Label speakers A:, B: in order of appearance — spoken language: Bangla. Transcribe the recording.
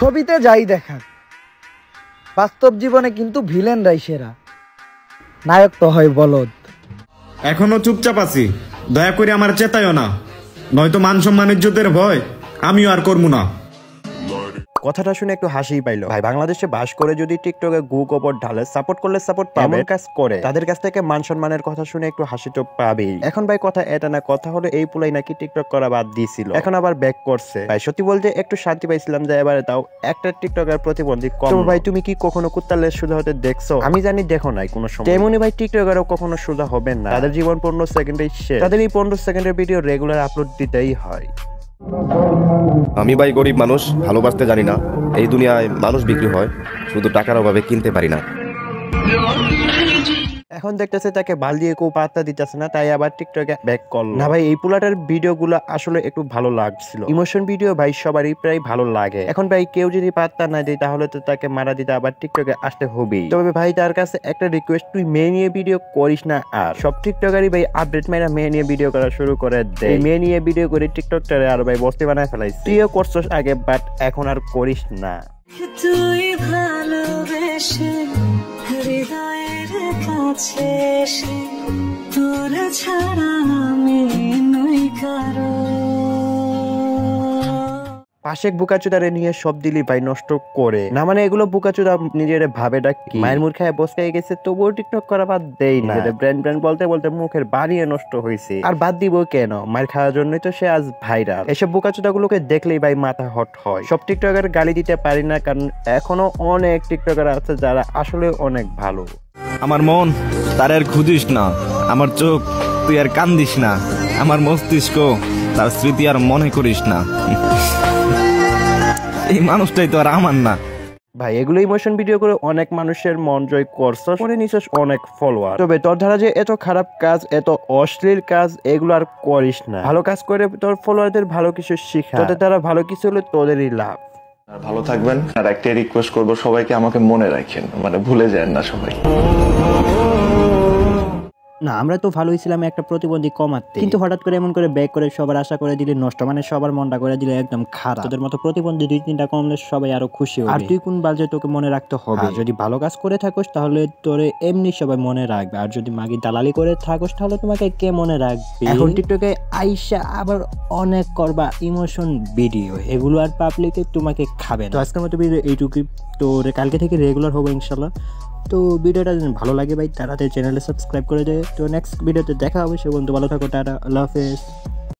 A: ছবিতে যাই দেখাক, বাস্তব জীবনে কিন্তু ভিলেনরাই সেরা, নায়ক তো হয় বলদ।
B: এখনো চুপচাপ আছি, দয়া করে আমার চেতায়ও না, নয়তো মান সম্মান ইজ্জতের ভয় আমিও আর করবো না।
C: কথাটা শুনে একটু হাসিই পাইলো। ভাই বাংলাদেশে বাস করে যদি টিকটকে গু কপর ঢালে, সাপোর্ট করলে সাপোর্ট পাবে, কাজ করে তাদের কাছ থেকে মান সম্মানের কথা শুনে একটু হাসি তো পাবেই। এখন ভাই কথা এটা না, কথা হলো এই পুলাই নাকি টিকটক করা বাদ দিয়েছিল, এখন আবার ব্যাক করছে। ভাই সত্যি বলতে একটু শান্তি পাইছিলাম যে এবারে তাও একটা টিকটকের প্রতিবন্ধী কম। তো ভাই তুমি কি কখনো কুত্তালের সোজা হতে দেখছো? আমি জানি দেখো নাই কোনো সময়। তেমনি ভাই টিকটকারও কখনো সোজা হবে না, তাদের জীবন 15 সেকেন্ডেই শেষ, তাদের এই 15 সেকেন্ডের ভিডিও রেগুলার আপলোড দিতেই হয়।
D: আমি ভাই গরিব মানুষ, ভালোবাসতে জানি না। এই দুনিয়ায় মানুষ বিক্রি হয়, শুধু টাকার অভাবে কিনতে পারি না।
C: এখন দেখতেছে তাকে বাল দিয়ে কেউ পাত্তা দিতেছে না, তাই আবার টিকটকে ব্যাক করলো। না ভাই এই পোলাটার ভিডিওগুলো আসলে একটু ভালো লাগছিল, ইমোশন ভিডিও ভাই সবারই প্রায় ভালো লাগে। এখন ভাই কেউ যদি পাত্তা না দেয় তাহলে তো তাকে মারা দিতে আবার টিকটকে আসতে হবেই। তবে ভাই তার কাছে একটা রিকোয়েস্ট, তুই মেয়ে নিয়ে ভিডিও করিস না। আর সব টিকটকারই ভাই আপডেট মেয়েরা মেয়ে নিয়ে ভিডিও করা শুরু করে দেয়, মেয়ে নিয়ে ভিডিও করে টিকটকটারে আর ভাই বস্তি বানায় ফেলাইছে। তুইও করছস আগে, বাট এখন আর করিস না।
E: তুই ভালোবেসে হৃদয়ের কাছে এসে তোর ছাড়া আমি নই কারো।
C: পাশেক বুকাচুদারে নিয়ে সব দিলি ভাই নষ্ট করে না, মানে এগুলো বুকাচুদা নিজের ভাবেটা কি, মায়ের মুখ খায় বসে গেছে তবুও টিকটক করা বাদ দেই না। ব্র্যান্ড ব্র্যান্ড বলতে বলতে মুখের বানিয়ে নষ্ট হয়েছে, আর বাদ দিব কেন? মায়ের খাওয়ার জন্যই তো সে আজ ভাইরাল। এসব বুকাচুদা গুলোকে দেখলেই ভাই মাথা হট হয়। সব টিকটকার গালি দিতে পারি না, কারণ এখনো অনেক টিকটকার আছে যারা আসলে অনেক ভালো।
B: আমার মন তার আর খুঁজিস না, আমার চোখ তুই আর কান্দিস না, আমার মস্তিষ্ক তার স্মৃতি আর মনে করিস না। এই মানুষটাই তো আর আমার না।
C: ভাই এগুলো ইমোশন ভিডিও করে অনেক মানুষের মন জয় করছস, করে নিছস অনেক ফলোয়ার। তবে তোর ধারা যে এত খারাপ কাজ, এত অশ্লীল কাজ, এগুলো আর করিস না। ভালো কাজ করে তোর ফলোয়ারদের ভালো কিছু শিখা, তোদের দ্বারা ভালো কিছু হলে তোদেরই লাভ।
F: আর ভালো থাকবেন। আর একটাই রিকোয়েস্ট করবো, সবাইকে আমাকে মনে রাখেন, মানে ভুলে যান না সবাই।
G: না আমরা তো ভালোই ছিলাম একটা প্রতিবন্ধী কমাতে, কিন্তু হঠাৎ করে এমন করে ব্যাক করে সবার আশা করে দিলে নষ্ট, মানে সবার মনটা করে দিলে একদম খারাপ। তোদের মতো প্রতিবন্ধী 2-3টা কমলে সবাই আরো খুশি হবে। আর তুই কোন বাজে তোকে মনে রাখতে হবে, যদি ভালো কাজ করে থাকোস তাহলে তোরে এমনি সবাই মনে রাখবে, আর যদি মাগি দালালি করে থাকোস তাহলে তোমাকে কে মনে রাখবে? এখন টিকটকে আইসা আবার অনেক করবা ইমোশন ভিডিও, এগুলো আর পাবলিকে তোমাকে খাবে না। তো আজকের মতো ভিডিও এইটুকুই, তো কালকে থেকে রেগুলার হবো ইনশাল্লাহ। তো ভিডিওটা যদি ভালো লাগে ভাই তাড়াতাড়ি চ্যানেলে সাবস্ক্রাইব করে দেয়। তো নেক্সট ভিডিওতে দেখা হবে, সে বন্ধু ভালো থাকো, টাটা, আল্লাহ হাফেজ।